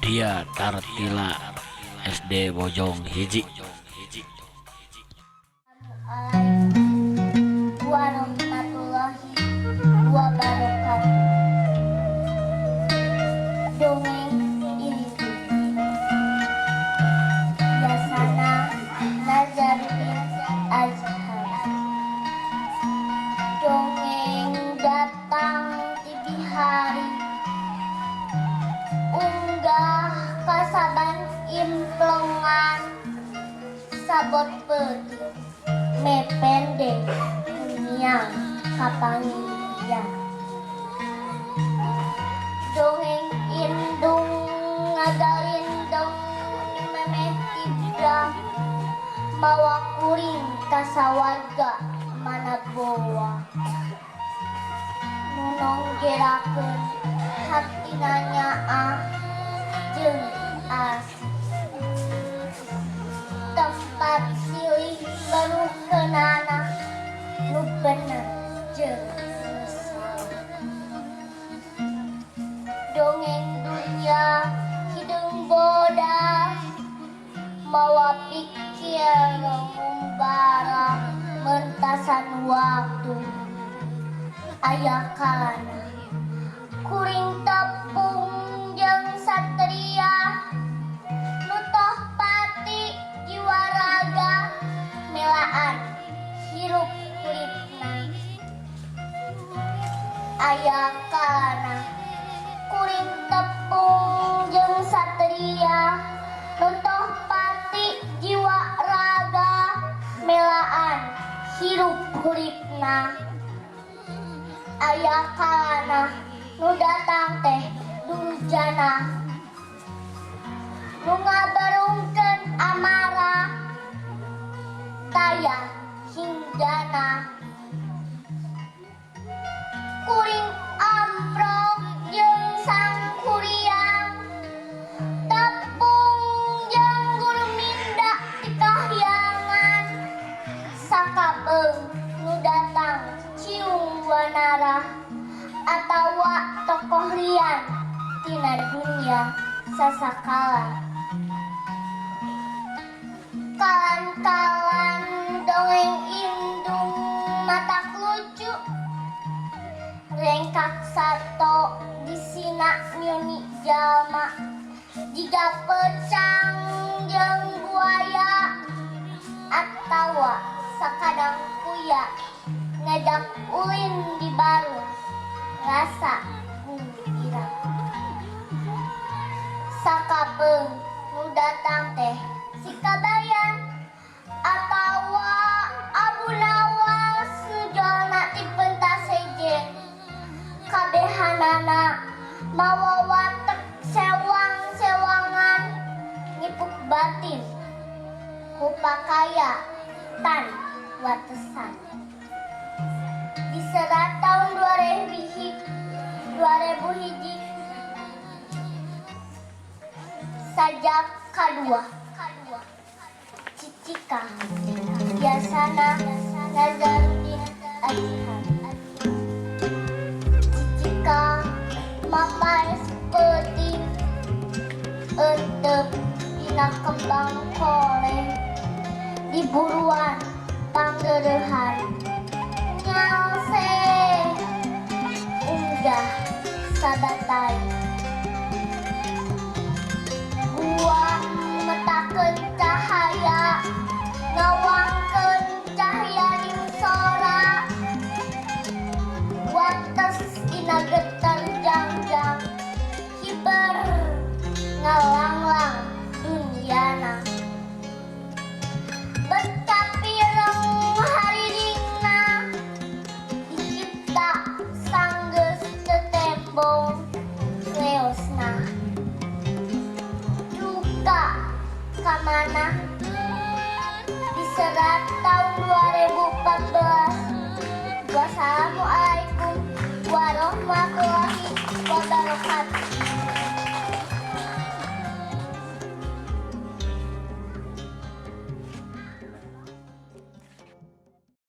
Dia Tartila SD Bojong Hiji. Assalamualaikum warahmatullahi wabarakatuh. Dongeng ini Yasana Nazaruddin Azhar. Dongeng datang di hari, unggah kasaban implengan, sabot peuting mepende kunyang kapangian. Dongeng indung ngagalindong memeh tibra, mawa kuring kasawarga manaboa. Nunong gerakeun hatina nyaah jeung asih, tempat silih barukeunana nu bener jeung nu salah. Dongeng dunya hideung bodas, mawa pikir ngumbara mentasan waktu. Aya kalana kuring tepung jeung satria, nu toh pati jiwa raga melaan hirup uripna. Aya kalana kuring tepung jeung satria, nu toh pati jiwa raga melaan hirup uripna. Aya kalana nu datang teh durjana, nu ngabarungkeun amarah taya hinggana. Kuring amprok jeung sangkuriang, tepung jeung guru minda di kahyangan. Sakabeung nu datang ciung wanara, atawa tokoh lian tina dunia sasakala. Kalan-kalan dongeng indung matak lucu, rengkak sato disina nyoni jalma, jiga pecang jeung buaya, atawa sakadang kuya ngajak ulin di barung rasa gembira. Sakabeung nu datang teh si kabayan, atawa abu nawas nu jolna ti pentas sejen. Kabehanana mawa watek sewang-sewangan, ngipuk batin ku pakaya tan watesan. Di serat tahun 2000 hiji sajak kadua Cicika Yasana Nazaruddin Azhar. Cicika mapaes peuting euteup dina kembang koleng, di buruan panggeurehan nyalse unggah sabatai. Buah metakeun cahaya, ngawangkeun cahya ning sora, wates dina getar jangjang, hiber ngalanglang dunyana. Betapireng haridingna, dicipta sanggeus tetembong leosna. Duka kamana diserat tahun 2014. Wassalamualaikum warahmatullahi wabarakatuh.